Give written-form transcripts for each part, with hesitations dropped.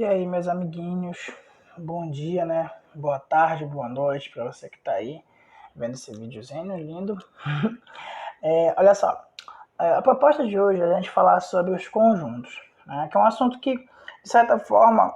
E aí, meus amiguinhos, bom dia, né? Boa tarde, boa noite para você que tá aí vendo esse videozinho lindo. Olha só, a proposta de hoje é a gente falar sobre os conjuntos, né? Que é um assunto que, de certa forma,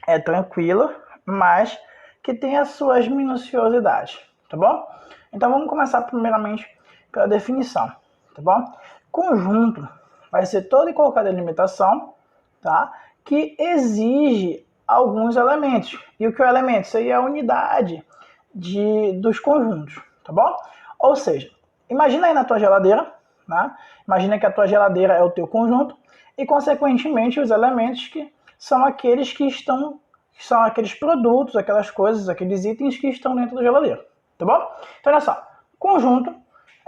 é tranquilo, mas que tem as suas minuciosidades, tá bom? Então vamos começar primeiramente pela definição, tá bom? Conjunto vai ser toda e qualquer delimitação, tá? Que exige alguns elementos. E o que é o elemento? Seria a unidade dos conjuntos, tá bom? Ou seja, imagina aí na tua geladeira, né? Imagina que a tua geladeira é o teu conjunto e, consequentemente, os elementos que são aqueles que são aqueles produtos, aquelas coisas, aqueles itens que estão dentro da geladeira, tá bom? Então, olha só, conjunto,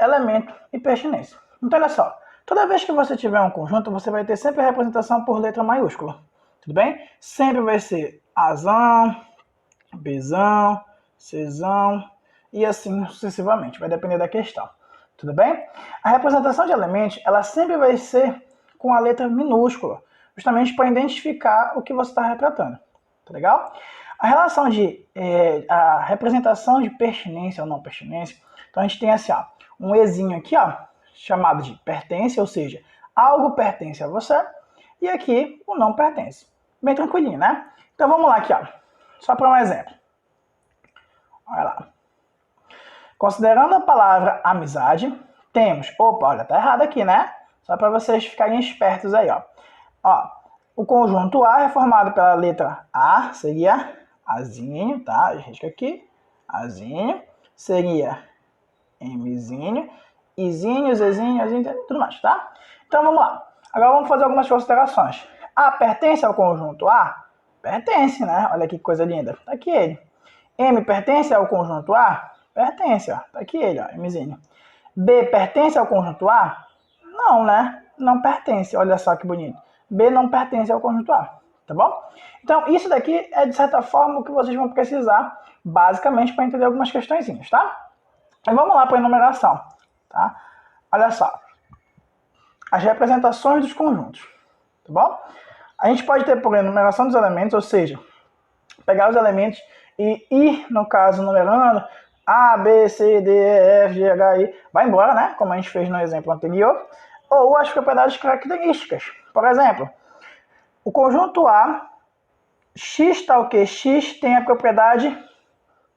elemento e pertinência. Então, olha só, toda vez que você tiver um conjunto, você vai ter sempre a representação por letra maiúscula, tudo bem? Sempre vai ser Azão, Bzão, Czão e assim sucessivamente, vai depender da questão, tudo bem? A representação de elementos, ela sempre vai ser com a letra minúscula, justamente para identificar o que você está retratando, tá legal? A relação a representação de pertinência ou não pertinência, então a gente tem assim, ó, um Ezinho aqui, ó, chamado de pertence, ou seja, algo pertence a você, e aqui o não pertence. Bem tranquilinho, né? Então vamos lá aqui, ó, só para um exemplo. Olha lá. Considerando a palavra amizade, temos... Opa, olha, tá errado aqui, né? Só para vocês ficarem espertos aí, ó. Ó, o conjunto A é formado pela letra A, seria Azinho, tá? Risca aqui. Azinho. Seria Mzinho. Izinho, Zezinho, Azinho, tudo mais, tá? Então vamos lá. Agora vamos fazer algumas considerações. A pertence ao conjunto A? Pertence, né? Olha que coisa linda. Tá aqui ele. M pertence ao conjunto A? Pertence, ó. Tá aqui ele, ó, Mzinho. B pertence ao conjunto A? Não, né? Não pertence. Olha só que bonito. B não pertence ao conjunto A, tá bom? Então, isso daqui é, de certa forma, o que vocês vão precisar, basicamente, para entender algumas questõezinhas, tá? Então, vamos lá para a enumeração, tá? Olha só. As representações dos conjuntos, tá bom? A gente pode ter por enumeração dos elementos, ou seja, pegar os elementos e ir, no caso, numerando A, B, C, D, E, F, G, H, I, vai embora, né? Como a gente fez no exemplo anterior. Ou as propriedades características. Por exemplo, o conjunto A, X tal que X tem a propriedade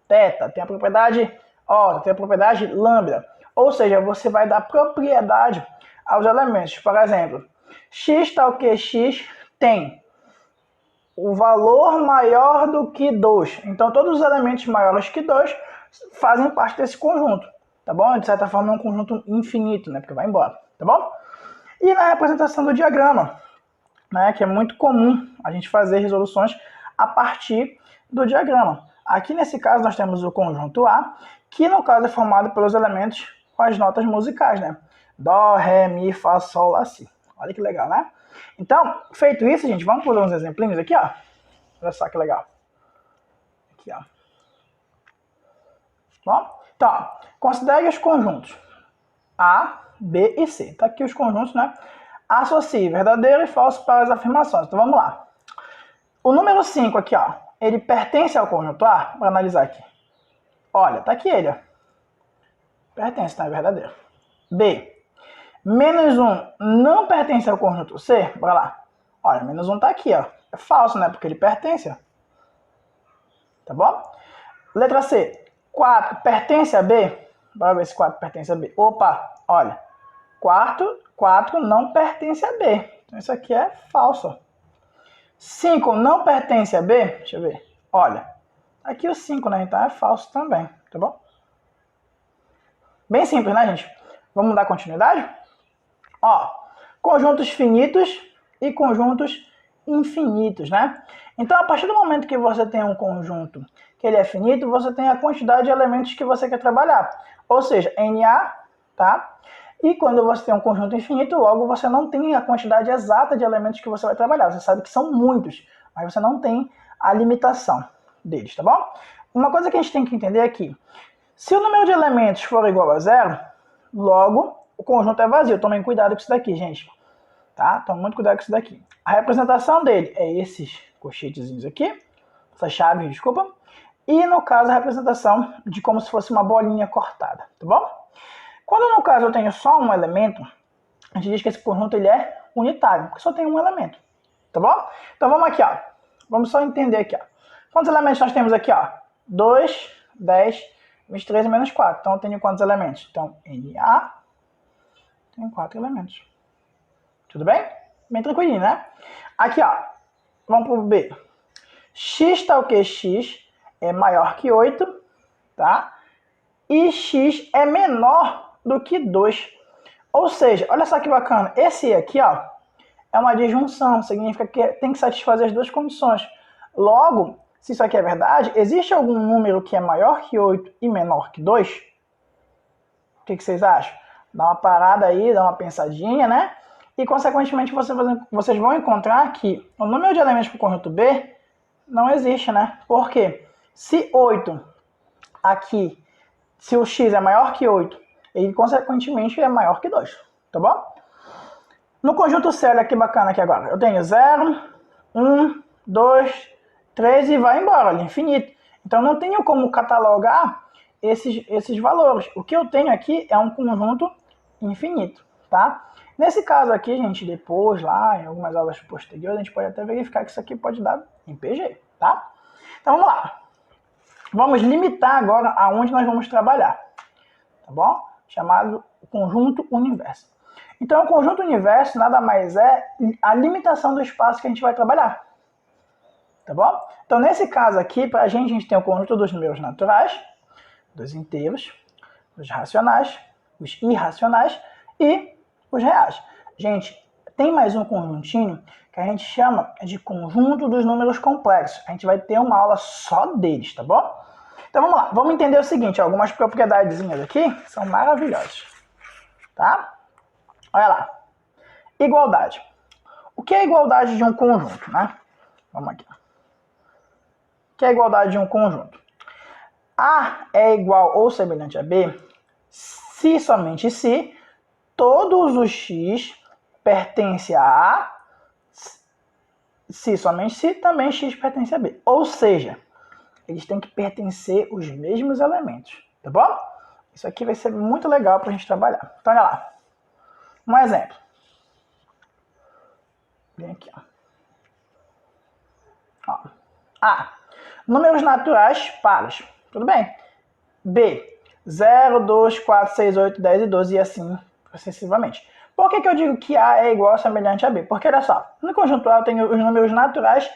θ, tem a propriedade ω, tem a propriedade lambda. Ou seja, você vai dar propriedade aos elementos. Por exemplo, X tal que X tem o valor maior do que 2. Então, todos os elementos maiores que 2 fazem parte desse conjunto, tá bom? De certa forma, é um conjunto infinito, né? Porque vai embora, tá bom? E na representação do diagrama, né? Que é muito comum a gente fazer resoluções a partir do diagrama. Aqui, nesse caso, nós temos o conjunto A, que, no caso, é formado pelos elementos com as notas musicais, né? Dó, Ré, Mi, Fá, Sol, Lá, Si. Olha que legal, né? Então, feito isso, gente, vamos por uns exemplinhos aqui, ó. Olha só que legal. Aqui, ó. Bom, então, ó, considere os conjuntos A, B e C. Tá aqui os conjuntos, né? Associe verdadeiro e falso para as afirmações. Então, vamos lá. O número 5 aqui, ó, ele pertence ao conjunto A? Vou analisar aqui. Olha, tá aqui ele, ó. Pertence, tá? É verdadeiro. B. Menos 1 não pertence ao conjunto C? Bora lá. Olha, menos 1 tá aqui, ó. É falso, né? Porque ele pertence, ó. Tá bom? Letra C. 4 pertence a B? Bora ver se 4 pertence a B. Opa, olha. 4 não pertence a B. Então isso aqui é falso. 5 não pertence a B? Deixa eu ver. Olha. Aqui o 5, né? Então é falso também. Tá bom? Bem simples, né, gente? Vamos dar continuidade? Ó, conjuntos finitos e conjuntos infinitos, né? Então, a partir do momento que você tem um conjunto que ele é finito, você tem a quantidade de elementos que você quer trabalhar. Ou seja, NA, tá? E quando você tem um conjunto infinito, logo você não tem a quantidade exata de elementos que você vai trabalhar. Você sabe que são muitos, mas você não tem a limitação deles, tá bom? Uma coisa que a gente tem que entender aqui, se o número de elementos for igual a 0, logo o conjunto é vazio. Tomem cuidado com isso daqui, gente. Tá? Tome muito cuidado com isso daqui. A representação dele é esses colchetezinhos aqui, essas chaves, desculpa, e no caso a representação de como se fosse uma bolinha cortada, tá bom? Quando no caso eu tenho só um elemento, a gente diz que esse conjunto ele é unitário, porque só tem um elemento, tá bom? Então vamos aqui, ó, vamos só entender aqui, ó. Quantos elementos nós temos aqui, ó? 2, 10, 23 menos 4. Então eu tenho quantos elementos? Então NA tem 4 elementos. Tudo bem? Bem tranquilinho, né? Aqui, ó, vamos pro B. X tá o quê? X é maior que 8, tá? E X é menor do que 2. Ou seja, olha só que bacana. Esse aqui, ó, é uma disjunção. Significa que tem que satisfazer as duas condições. Logo, se isso aqui é verdade, existe algum número que é maior que 8 e menor que 2? O que vocês acham? Dá uma parada aí, dá uma pensadinha, né? E, consequentemente, vocês vão encontrar que o número de elementos para o conjunto B não existe, né? Por quê? Se 8 aqui, se o x é maior que 8, ele, consequentemente, é maior que 2, tá bom? No conjunto C, olha que bacana aqui agora. Eu tenho 0, 1, 2, 3 e vai embora, olha, infinito. Então, não tenho como catalogar esses valores. O que eu tenho aqui é um conjunto infinito, tá? Nesse caso aqui, gente, depois, lá, em algumas aulas posteriores, a gente pode até verificar que isso aqui pode dar em PG, tá? Então, vamos lá. Vamos limitar agora aonde nós vamos trabalhar, tá bom? Chamado conjunto universo. Então, o conjunto universo nada mais é a limitação do espaço que a gente vai trabalhar, tá bom? Então, nesse caso aqui, para a gente tem o conjunto dos números naturais, dos inteiros, dos racionais, os irracionais e os reais. Gente, tem mais um conjuntinho que a gente chama de conjunto dos números complexos. A gente vai ter uma aula só deles, tá bom? Então vamos lá, vamos entender o seguinte, algumas propriedadezinhas aqui são maravilhosas, tá? Olha lá, igualdade. O que é a igualdade de um conjunto, né? Vamos aqui. O que é a igualdade de um conjunto? A é igual ou semelhante a B se somente se todos os x pertencem a A, se somente se também x pertence a B. Ou seja, eles têm que pertencer os mesmos elementos, tá bom? Isso aqui vai ser muito legal para a gente trabalhar. Então, olha lá. Um exemplo. Vem aqui, ó. A. Números naturais pares. Tudo bem? B. 0, 2, 4, 6, 8, 10 e 12 e assim sucessivamente. Por que eu digo que A é igual ou semelhante a B? Porque, olha só, no conjunto A eu tenho os números naturais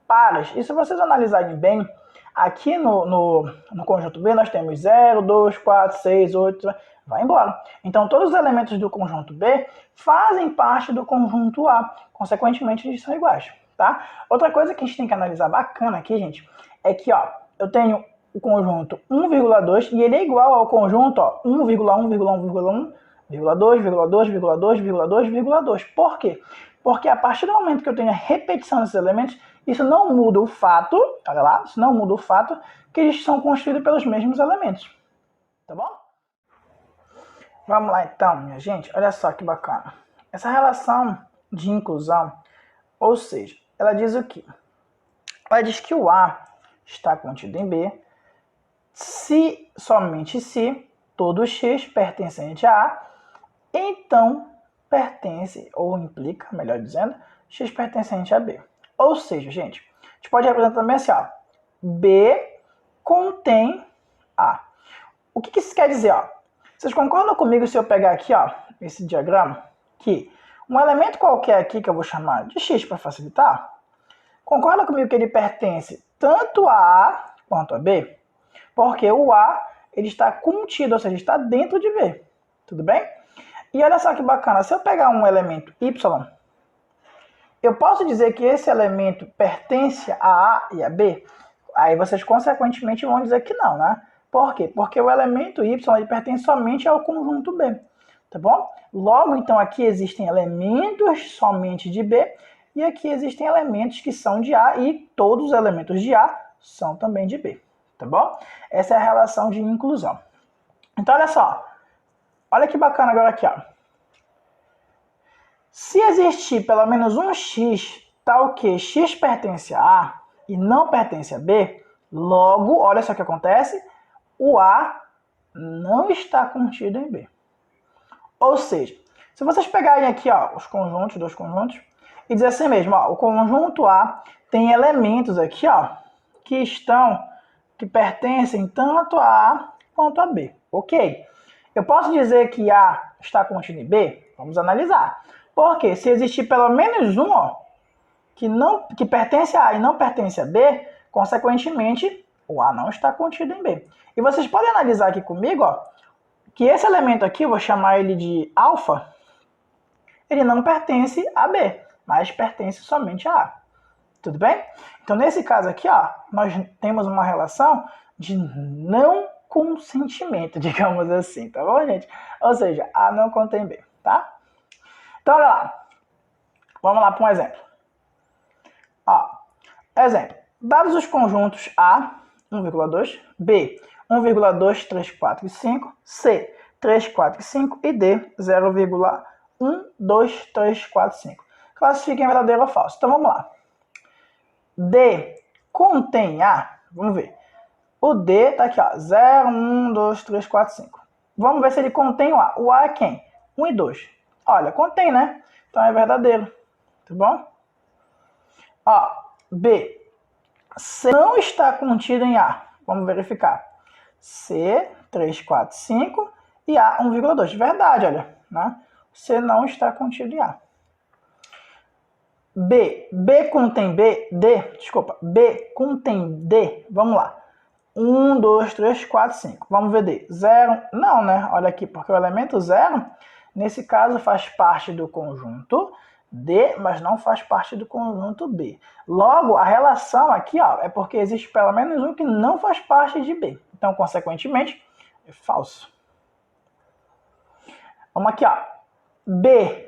pares. E se vocês analisarem bem, aqui no conjunto B nós temos 0, 2, 4, 6, 8, vai embora. Então, todos os elementos do conjunto B fazem parte do conjunto A. Consequentemente, eles são iguais, tá? Outra coisa que a gente tem que analisar bacana aqui, gente, é que, ó, eu tenho o conjunto 1,2 e ele é igual ao conjunto, ó, 1,1,1,1, 2,2. Por quê? Porque a partir do momento que eu tenho a repetição desses elementos, isso não muda o fato, olha lá, isso não muda o fato que eles são construídos pelos mesmos elementos. Tá bom? Vamos lá então, minha gente, olha só que bacana. Essa relação de inclusão, ou seja, ela diz o quê? Ela diz que o A está contido em B se, somente se, todo x pertencente a A, então pertence, ou implica, melhor dizendo, x pertencente a B. Ou seja, gente, a gente pode representar também assim, ó, B contém A. O que isso quer dizer, ó? Vocês concordam comigo se eu pegar aqui, ó, esse diagrama, que um elemento qualquer aqui, que eu vou chamar de x para facilitar, concorda comigo que ele pertence tanto a A quanto a B? Porque o A, ele está contido, ou seja, está dentro de B. Tudo bem? E olha só que bacana, se eu pegar um elemento y, eu posso dizer que esse elemento pertence a A e a B? Aí vocês, consequentemente, vão dizer que não, né? Por quê? Porque o elemento y ele pertence somente ao conjunto B, tá bom? Logo, então, aqui existem elementos somente de B e aqui existem elementos que são de A e todos os elementos de A são também de B, tá bom? Essa é a relação de inclusão. Então, olha só. Olha que bacana agora aqui, ó. Se existir pelo menos um x tal que X pertence a A e não pertence a B, logo, olha só o que acontece, o A não está contido em B. Ou seja, se vocês pegarem aqui ó, os conjuntos, dois conjuntos, e dizer assim mesmo, ó, o conjunto A tem elementos aqui ó, que pertencem tanto a A quanto a B. Ok? Eu posso dizer que A está contido em B? Vamos analisar. Porque se existir pelo menos um ó, que pertence a A e não pertence a B, consequentemente, o A não está contido em B. E vocês podem analisar aqui comigo ó, que esse elemento aqui, eu vou chamar ele de alfa, ele não pertence a B, mas pertence somente a A. Tudo bem? Então, nesse caso aqui, ó, nós temos uma relação de não consentimento, digamos assim, tá bom, gente? Ou seja, A não contém B, tá? Então, olha lá. Vamos lá para um exemplo. Ó, exemplo. Dados os conjuntos A, 1,2, B, 1,2, 3, 4 e 5, C, 3, 4 e 5 e D, 0,1, 2, 3, 4, 5. Classifique em verdadeiro ou falso. Então, vamos lá. D contém A, vamos ver. O D tá aqui, ó, 0, 1, 2, 3, 4, 5. Vamos ver se ele contém o A. O A é quem? 1 e 2. Olha, contém, né? Então é verdadeiro, tá bom? Ó, B. C não está contido em A. Vamos verificar. C, 3, 4, 5 e A, 1,2. Verdade, olha, né? C não está contido em A. B. B contém B. D. Desculpa. B contém D. Vamos lá. 1, 2, 3, 4, 5. Vamos ver D. 0. Não, né? Olha aqui, porque o elemento 0, nesse caso, faz parte do conjunto D, mas não faz parte do conjunto B. Logo, a relação aqui ó, é porque existe pelo menos um que não faz parte de B. Então, consequentemente, é falso. Vamos aqui, ó. B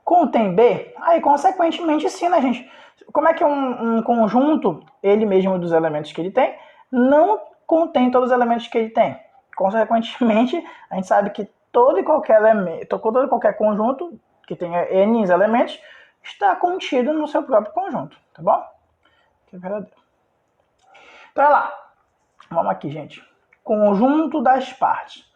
contém B? Aí, consequentemente, sim, né, gente? Como é que um conjunto, ele mesmo dos elementos que ele tem, não contém todos os elementos que ele tem? Consequentemente, a gente sabe que todo e qualquer conjunto que tenha N elementos está contido no seu próprio conjunto, tá bom? Que é verdadeiro. Então, olha lá. Vamos aqui, gente. Conjunto das partes.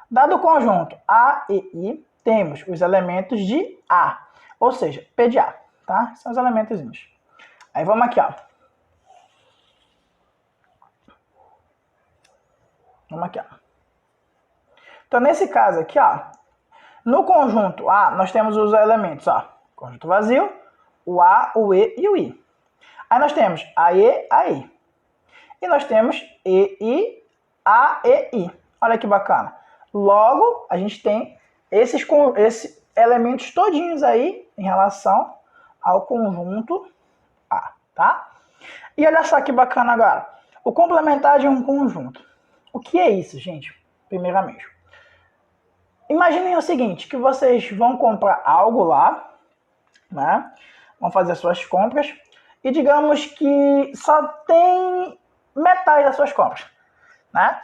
Dado o conjunto A e I, temos os elementos de A, ou seja, P de A, tá? São os elementos. Aí vamos aqui, ó. Vamos aqui, ó. Então, nesse caso aqui, ó, no conjunto A, nós temos os elementos, ó, conjunto vazio, o A, o E e o I. Aí nós temos a I. E nós temos I, A, E, I. Olha que bacana. Logo, a gente tem esses elementos todinhos aí em relação ao conjunto A, tá? E olha só que bacana agora. O complementar de um conjunto. O que é isso, gente? Primeiramente. Imaginem o seguinte, que vocês vão comprar algo lá, né? Vão fazer suas compras e digamos que só tem metade das suas compras, né?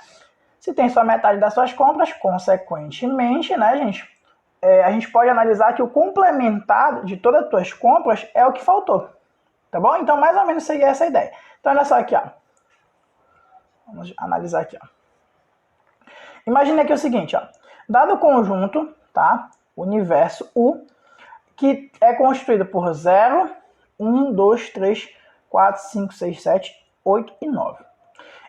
Se tem só metade das suas compras, consequentemente, né, gente, a gente pode analisar que o complementar de todas as suas compras é o que faltou, tá bom? Então, mais ou menos seria essa a ideia. Então, olha só aqui, ó. Vamos analisar aqui, ó. Imagine aqui o seguinte, ó. Dado o conjunto, tá? Universo U, que é constituído por 0, 1, 2, 3, 4, 5, 6, 7, 8 e 9.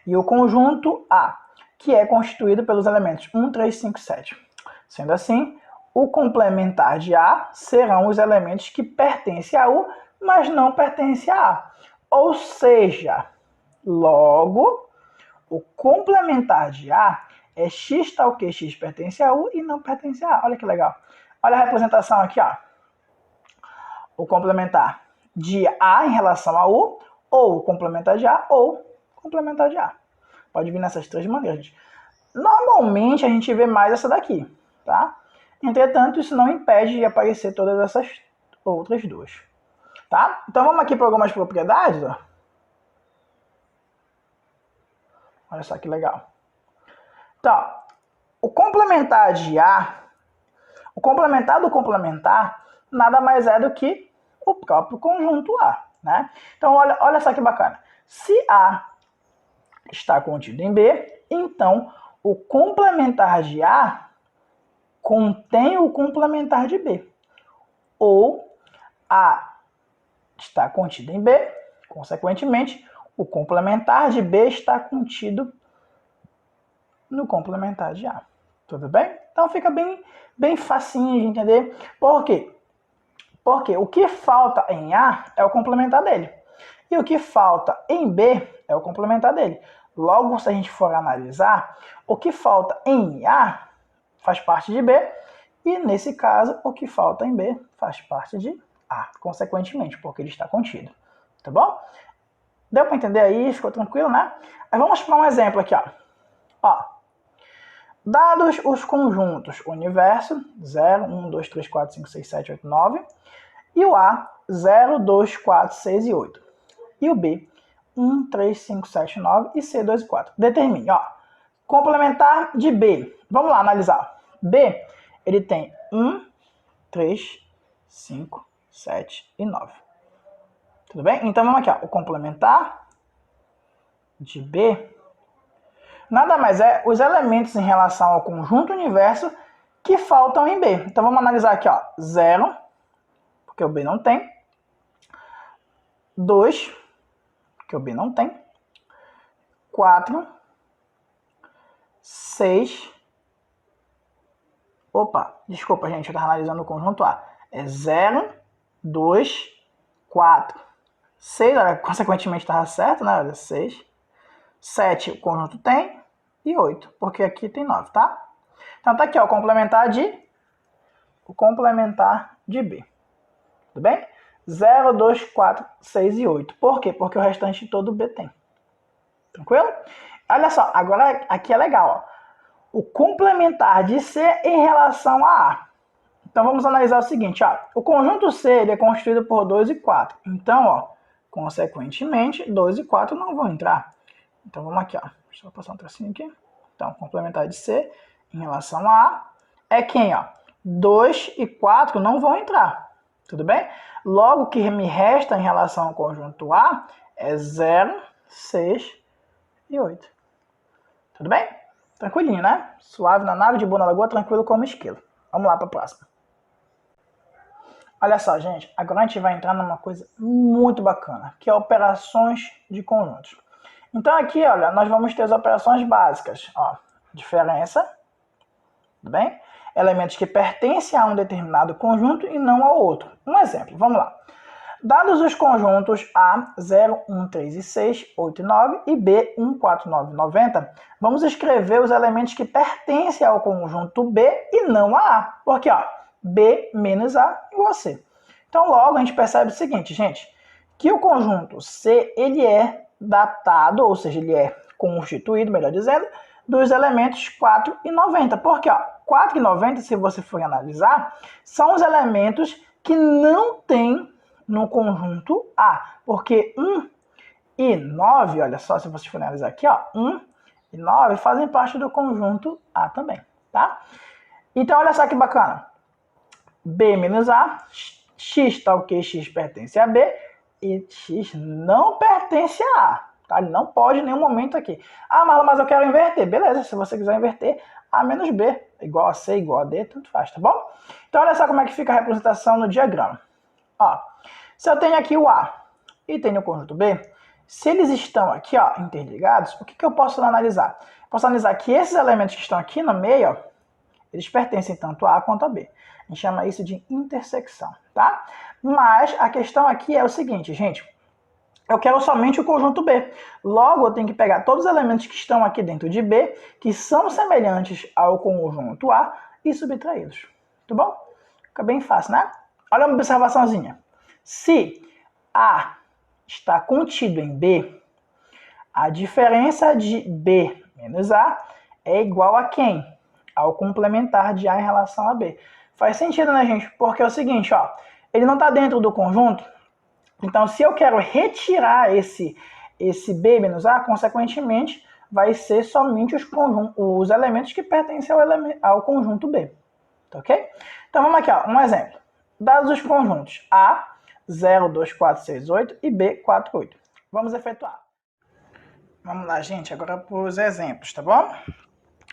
E o conjunto A, que é constituído pelos elementos 1, 3, 5, 7. Sendo assim, o complementar de A serão os elementos que pertencem a U, mas não pertencem a A. Ou seja, logo, o complementar de A é X tal que X pertence a U e não pertence a A. Olha que legal. Olha a representação aqui, ó. O complementar de A em relação a U, ou o complementar de A, ou complementar de A. Pode vir nessas três maneiras, gente. Normalmente a gente vê mais essa daqui, tá? Entretanto, isso não impede de aparecer todas essas outras duas, tá? Então vamos aqui para algumas propriedades, ó. Olha só que legal. Então, o complementar de A, o complementar do complementar, nada mais é do que o próprio conjunto A, né? Então, olha só que bacana. Se A está contido em B, então o complementar de A contém o complementar de B. Ou A está contido em B, consequentemente, o complementar de B está contido no complementar de A. Tudo bem? Então fica bem facinho de entender. Por quê? Porque o que falta em A é o complementar dele. E o que falta em B é o complementar dele. Logo, se a gente for analisar, o que falta em A faz parte de B. E, nesse caso, o que falta em B faz parte de A, consequentemente, porque ele está contido. Tá bom? Deu para entender aí? Ficou tranquilo, né? Aí vamos para um exemplo aqui, ó. Dados os conjuntos universo 0, 1, 2, 3, 4, 5, 6, 7, 8, 9 e o A 0, 2, 4, 6 e 8 e o B 1, 3, 5, 7, 9 e C 2 e 4. Determine, ó, complementar de B. Vamos lá analisar. B, ele tem 1, 3, 5, 7 e 9. Tudo bem? Então vamos aqui, ó, o complementar de B nada mais é os elementos em relação ao conjunto universo que faltam em B. Então vamos analisar aqui, ó, 0, porque o B não tem. 2, porque o B não tem. 4, 6. Opa, desculpa, gente, eu estava analisando o conjunto A. É 0, 2, 4, 6, olha, consequentemente estava certo, né? Olha, 6. 7 o conjunto tem e 8, porque aqui tem 9, tá? Então tá aqui, ó, o complementar de B. Tudo bem? 0, 2, 4, 6 e 8. Por quê? Porque o restante todo B tem. Tranquilo? Olha só, agora aqui é legal, ó. O complementar de C em relação a A. Então vamos analisar o seguinte, ó. O conjunto C ele é constituído por 2 e 4. Então, ó, consequentemente, 2 e 4 não vão entrar. Então vamos aqui, ó. Deixa eu passar um tracinho aqui. Então, complementar de C em relação a A é quem, ó? 2 e 4 não vão entrar. Tudo bem? Logo, o que me resta em relação ao conjunto A é 0, 6 e 8. Tudo bem? Tranquilinho, né? Suave na nave, de boa na lagoa, tranquilo como esquilo. Vamos lá para a próxima. Olha só, gente. Agora a gente vai entrar numa coisa muito bacana, que é operações de conjuntos. Então aqui, olha, nós vamos ter as operações básicas. Ó, diferença, tudo bem? Elementos que pertencem a um determinado conjunto e não ao outro. Um exemplo, vamos lá. Dados os conjuntos A, 0, 1, 3 e 6, 8 e 9 e B, 1, 4, 9 e 90, vamos escrever os elementos que pertencem ao conjunto B e não a A. Porque, ó, B menos A igual a C. Então, logo, a gente percebe o seguinte, gente, que o conjunto C, ele é datado, ou seja, ele é constituído, melhor dizendo, dos elementos 4 e 90. Porque, ó, 4 e 90, se você for analisar, são os elementos que não têm no conjunto A, porque 1 e 9, olha só, se você for analisar aqui, ó, 1 e 9 fazem parte do conjunto A também, tá? Então, olha só que bacana. B menos A, X tá ok, X pertence a B, e X não pertence a A, tá? Ele não pode em nenhum momento aqui. Ah, mas eu quero inverter. Beleza, se você quiser inverter, A menos B igual a C, igual a D, tanto faz, tá bom? Então, olha só como é que fica a representação no diagrama. Ó, se eu tenho aqui o A e tenho o conjunto B, se eles estão aqui, ó, interligados, o que eu posso analisar? Posso analisar que esses elementos que estão aqui no meio, ó, eles pertencem tanto a A quanto a B. A gente chama isso de intersecção, tá? Mas a questão aqui é o seguinte, gente. Eu quero somente o conjunto B. Logo, eu tenho que pegar todos os elementos que estão aqui dentro de B, que são semelhantes ao conjunto A, e subtraí-los. Tudo bom? Fica bem fácil, né? Olha uma observaçãozinha. Se A está contido em B, a diferença de B menos A é igual a quem? Ao complementar de A em relação a B. Faz sentido, né, gente? Porque é o seguinte, ó, ele não está dentro do conjunto, então se eu quero retirar esse B menos A, consequentemente, vai ser somente os elementos que pertencem ao conjunto B. Tá ok? Então vamos aqui, ó, um exemplo. Dados os conjuntos A, 0, 2, 4, 6, 8 e B, 4, 8. Vamos efetuar. Vamos lá, gente, agora para os exemplos, tá bom?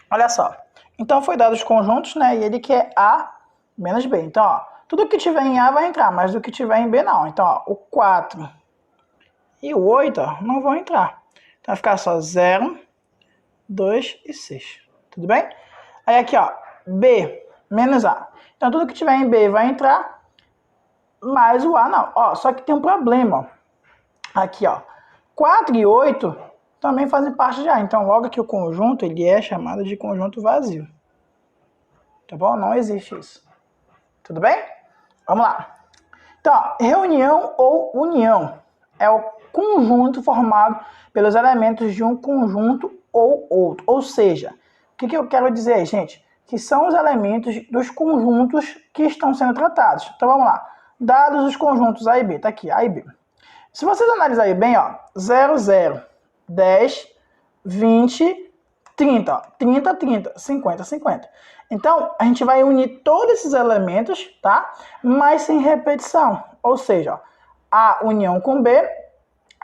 Olha só. Então, foi dado os conjuntos, né? E ele quer A menos B. Então, ó, tudo que tiver em A vai entrar, mas o que tiver em B não. Então, ó, o 4 e o 8 ó, não vão entrar. Então, vai ficar só 0, 2 e 6. Tudo bem? Aí aqui, ó, B menos A. Então, tudo que tiver em B vai entrar, mas o A não. Ó, só que tem um problema, ó. Aqui, ó, 4 e 8 também fazem parte de A. Então, logo que o conjunto ele é chamado de conjunto vazio. Tá bom? Não existe isso. Tudo bem? Vamos lá. Então, ó, reunião ou união é o conjunto formado pelos elementos de um conjunto ou outro. Ou seja, o que eu quero dizer, gente? Que são os elementos dos conjuntos que estão sendo tratados. Então, vamos lá. Dados os conjuntos A e B. Tá aqui, A e B. Se vocês analisarem bem, ó, 0, 0, 10, 20, 30, ó, 30, 30, 50, 50. Então, a gente vai unir todos esses elementos, tá? Mas sem repetição. Ou seja, ó, A união com B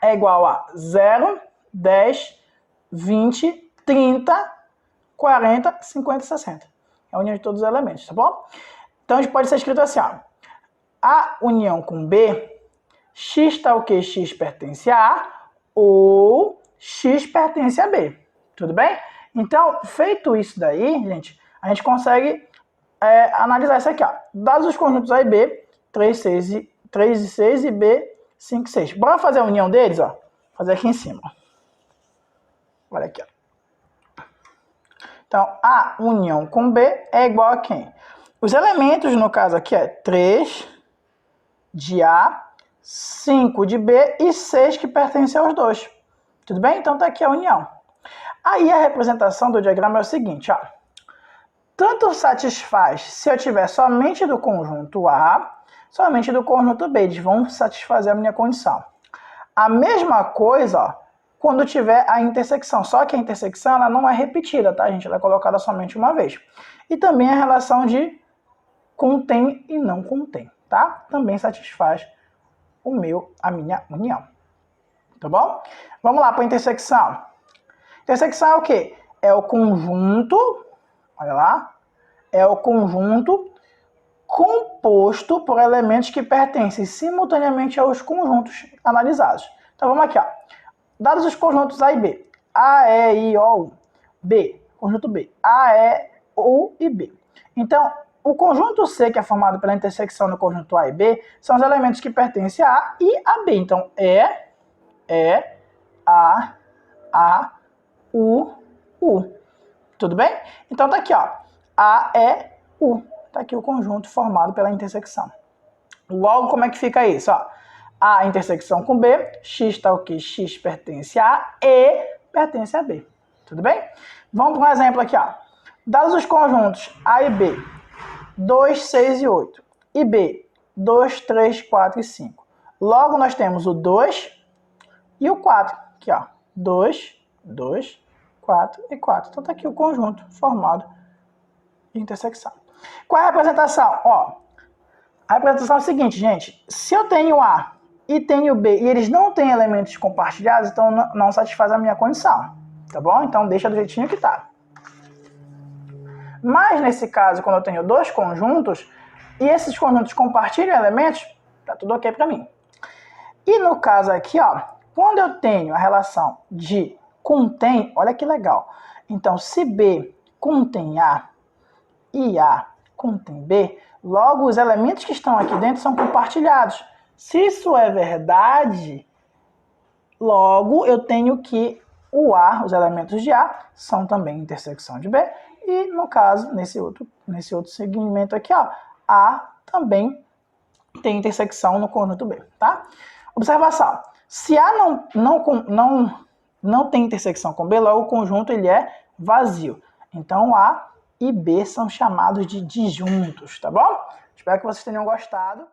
é igual a 0, 10, 20, 30, 40, 50 e 60. É a união de todos os elementos, tá bom? Então, a gente pode ser escrito assim, ó. A união com B, X tal que X pertence a A ou X pertence a B. Tudo bem? Então, feito isso daí, gente, a gente consegue analisar isso aqui, ó. Dados os conjuntos A e B, 3 e 6 e B, 5 e 6. Bora fazer a união deles, ó. Fazer aqui em cima. Olha aqui, ó. Então, A união com B é igual a quem? Os elementos, no caso aqui, é 3 de A, 5 de B e 6 que pertencem aos dois. Tudo bem? Então, tá aqui a união. Aí, a representação do diagrama é o seguinte, ó. Tanto satisfaz se eu tiver somente do conjunto A, somente do conjunto B. Eles vão satisfazer a minha condição. A mesma coisa, ó, quando tiver a intersecção. Só que a intersecção ela não é repetida, tá, gente? Ela é colocada somente uma vez. E também a relação de contém e não contém, tá? Também satisfaz a minha união. Tá bom? Vamos lá para a intersecção. Intersecção é o quê? É o conjunto, olha lá, é o conjunto composto por elementos que pertencem simultaneamente aos conjuntos analisados. Então vamos aqui, ó. Dados os conjuntos A e B. A, E, I, O, U. B, conjunto B. A, E, U e B. Então, o conjunto C, que é formado pela intersecção do conjunto A e B, são os elementos que pertencem a A e a B. Então, A, U, U. Tudo bem? Então, tá aqui, ó. A, E, U. Tá aqui o conjunto formado pela intersecção. Logo, como é que fica isso? Ó, A intersecção com B, X tal que X pertence a A e pertence a B. Tudo bem? Vamos para um exemplo aqui, ó. Dados os conjuntos A e B, 2, 6 e 8. E B, 2, 3, 4 e 5. Logo, nós temos o 2 e o 4. Aqui, ó. 2, 2, 4 e 4. Então, tá aqui o conjunto formado de intersecção. Qual é a representação? Ó, a representação é o seguinte, gente. Se eu tenho A e tenho B e eles não têm elementos compartilhados, então não satisfaz a minha condição. Tá bom? Então, deixa do jeitinho que tá. Mas, nesse caso, quando eu tenho dois conjuntos e esses conjuntos compartilham elementos, tá tudo ok para mim. E no caso aqui, ó, quando eu tenho a relação de contém, olha que legal. Então, se B contém A e A contém B, logo os elementos que estão aqui dentro são compartilhados. Se isso é verdade, logo eu tenho que o A, os elementos de A, são também intersecção de B. E, no caso, nesse outro segmento aqui, ó, A também tem intersecção no conjunto B, tá? Observação. Se A não tem intersecção com B, logo o conjunto ele é vazio. Então, A e B são chamados de disjuntos, tá bom? Espero que vocês tenham gostado.